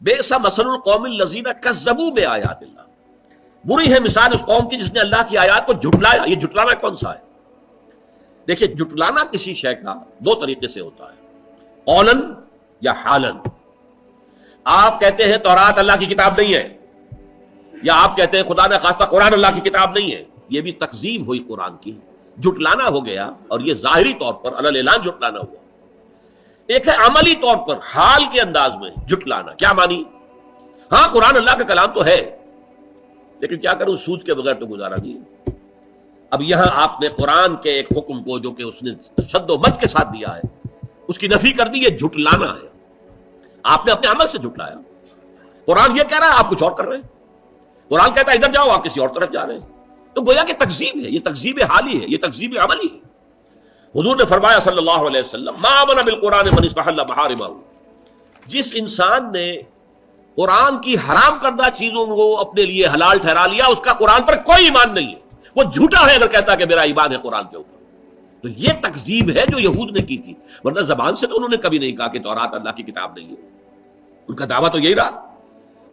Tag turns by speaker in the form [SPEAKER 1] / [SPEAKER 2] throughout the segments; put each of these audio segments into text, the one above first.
[SPEAKER 1] بئس مثل القوم الذین کذبوا بآیات اللہ، بری ہے مثال اس قوم کی جس نے اللہ کی آیات کو جھٹلایا۔ یہ جھٹلانا کون سا ہے؟ دیکھیں، جھٹلانا کسی شے کا دو طریقے سے ہوتا ہے، قولاً یا حالاً۔ آپ کہتے ہیں تورات اللہ کی کتاب نہیں ہے، یا آپ کہتے ہیں خدا نے خواستہ قرآن اللہ کی کتاب نہیں ہے، یہ بھی تکذیب ہوئی قرآن کی، جھٹلانا ہو گیا، اور یہ ظاہری طور پر علی الاعلان جھٹلانا ہوا۔ ایک ہے عملی طور پر حال کے انداز میں جھٹلانا۔ کیا مانی؟ ہاں قرآن اللہ کا کلام تو ہے، لیکن کیا کروں، سود کے بغیر تو گزارا نہیں ہے۔ اب یہاں آپ نے قرآن کے ایک حکم کو جو کہ اس نے تشدد و مد کے ساتھ دیا ہے، اس کی نفی کر دی۔ یہ جھٹلانا ہے، آپ نے اپنے عمل سے جھٹلایا۔ قرآن یہ کہہ رہا ہے، آپ کچھ اور کر رہے ہیں۔ قرآن کہتا ہے ادھر جاؤ، آپ کسی اور طرف جا رہے ہیں۔ تو گویا کہ تکذیب ہے، یہ تکذیب حالی ہے، یہ تکذیب عملی ہے۔ حضور نے فرمایا صلی اللہ علیہ وسلم، ما آمن بالقرآن من استحل محارمہ، جس انسان نے قرآن کی حرام کردہ چیزوں کو اپنے لیے حلال ٹھہرا لیا، اس کا قرآن پر کوئی ایمان نہیں ہے، وہ جھوٹا ہے اگر کہتا کہ میرا ایمان ہے قرآن کے اوپر۔ تو یہ تکذیب ہے جو یہود نے کی تھی، ورنہ زبان سے تو انہوں نے کبھی نہیں کہا کہ تورات اللہ کی کتاب نہیں ہے۔ ان کا دعویٰ تو یہی رہا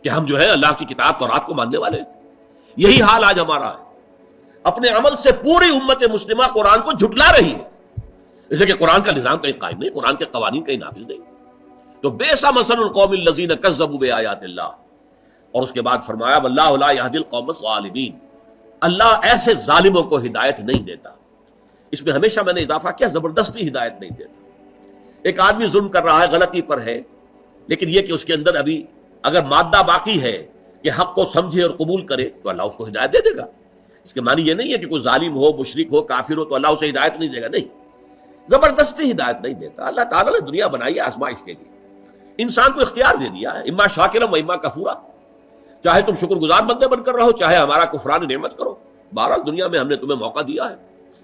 [SPEAKER 1] کہ ہم جو ہے اللہ کی کتاب تورات کو ماننے والے ہیں۔ یہی حال آج ہمارا ہے، اپنے عمل سے پوری امت مسلمہ قرآن کو جھٹلا رہی ہے، اس لیے کہ قرآن کا نظام کہیں قائم نہیں، قرآن کے قوانین کہیں نافذ نہیں۔ تو بئس مثل القوم الذین کذبوا بآیات اللہ، اور اس کے بعد فرمایا واللہ لا یہدی القوم الظالمین، اللہ ایسے ظالموں کو ہدایت نہیں دیتا۔ اس میں ہمیشہ میں نے اضافہ کیا، زبردستی ہدایت نہیں دیتا۔ ایک آدمی ظلم کر رہا ہے، غلطی پر ہے، لیکن یہ کہ اس کے اندر ابھی اگر مادہ باقی ہے کہ حق کو سمجھے اور قبول کرے تو اللہ اس کو ہدایت دے دے گا۔ اس کے معنی یہ نہیں ہے کہ کوئی ظالم ہو، مشرک ہو، کافر ہو تو اللہ اسے ہدایت نہیں دے گا، نہیں، زبردستی ہدایت نہیں دیتا۔ اللہ تعالیٰ نے دنیا بنائی ہے آزمائش کے لیے، انسان کو اختیار دے دیا ہے، اما شاکرا و اما کفورا، چاہے تم شکر گزار بندے بن کر رہو، چاہے ہمارا کفران نعمت کرو۔ بہرحال دنیا میں ہم نے تمہیں موقع دیا ہے،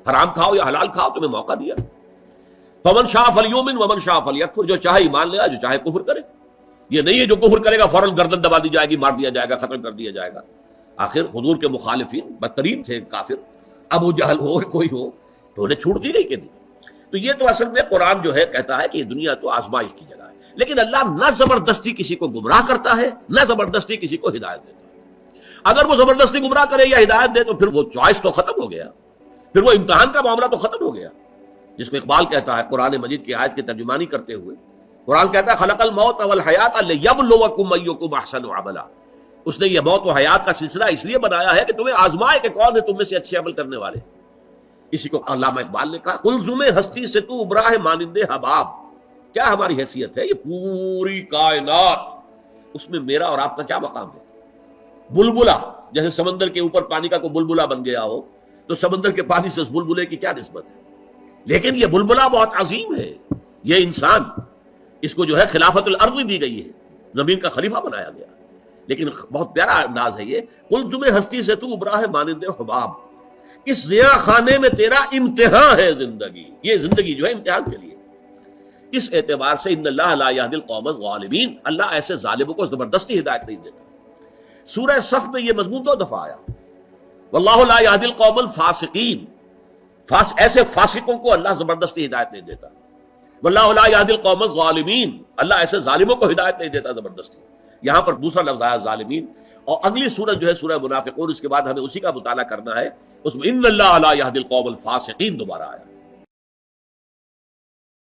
[SPEAKER 1] حرام کھاؤ یا حلال کھاؤ، تمہیں موقع دیا۔ فمن شاء فلیؤمن ومن شاء فلیکفر، جو چاہے ایمان لے آئے، جو چاہے کفر کرے۔ یہ نہیں ہے جو کفر کرے گا فوراً گردن دبا دی جائے گی، مار دیا جائے گا، ختم کر دیا جائے گا۔ آخر حضور کے مخالفین بدترین تھے کافر، ابو جہل ہو کوئی ہو، تو انہیں چھوٹ دی گئی کہ نہیں۔ تو یہ تو اصل میں قرآن جو ہے کہتا ہے کہ یہ دنیا تو آزمائش کی جگہ ہے، لیکن اللہ نہ زبردستی کسی کو گمراہ کرتا ہے، نہ زبردستی کسی کو ہدایت دیتا ہے۔ اگر وہ زبردستی گمراہ کرے یا ہدایت دے تو پھر وہ چوائس تو ختم ہو گیا، پھر وہ امتحان کا معاملہ تو ختم ہو گیا، جس کو اقبال کہتا ہے قرآن مجید کی آیت کی ترجمانی کرتے ہوئے۔ قرآن کہتا ہے خلق الموت والحیات لیبلوکم ایکم احسن عملا، اس نے یہ موت و حیات کا سلسلہ اس لیے بنایا ہے کہ تمہیں آزمائے کہ کون ہے تم میں سے اچھے عمل کرنے والے۔ اسی کو علامہ اقبال نے کہا قلزم ہستی سے تو ابراہ مانند حباب، کیا ہماری حیثیت ہے، یہ پوری کائنات، اس میں میرا اور آپ کا کیا مقام ہے؟ بلبلا، جیسے سمندر کے اوپر پانی کا کوئی بلبلا بن گیا ہو تو سمندر کے پانی سے اس بلبلے کی کیا نسبت ہے؟ لیکن یہ بلبلا بہت عظیم ہے، یہ انسان، اس کو جو ہے خلافت الارض دی گئی ہے، زمین کا خلیفہ بنایا گیا، لیکن بہت پیارا انداز ہے یہ، قلزم ہستی سے تو ابراہ مانند حباب، اس ضیاء خانے میں تیرا امتحان ہے زندگی، یہ زندگی جو ہے امتحان کے لیے۔ اس اعتبار سے ان اللہ لا یہدی القوم الظالمین، اللہ ایسے ظالموں کو زبردستی ہدایت نہیں دیتا۔ سورہ صف میں یہ مضمون 2 دفعہ آیا، واللہ لا یہدی القوم الفاسقین، ایسے فاسقوں کو اللہ زبردستی ہدایت نہیں دیتا۔ واللہ لا یہدی القوم الظالمین، اللہ ایسے ظالموں کو ہدایت نہیں دیتا زبردستی۔ یہاں پر دوسرا لفظ آیا ظالمین، اور اگلی سورت جو ہے سورہ منافقون، اس کے بعد ہمیں اسی کا مطالعہ کرنا ہے، اس میں ان اللہ لا یہدی القوم الفاسقین دوبارہ آیا۔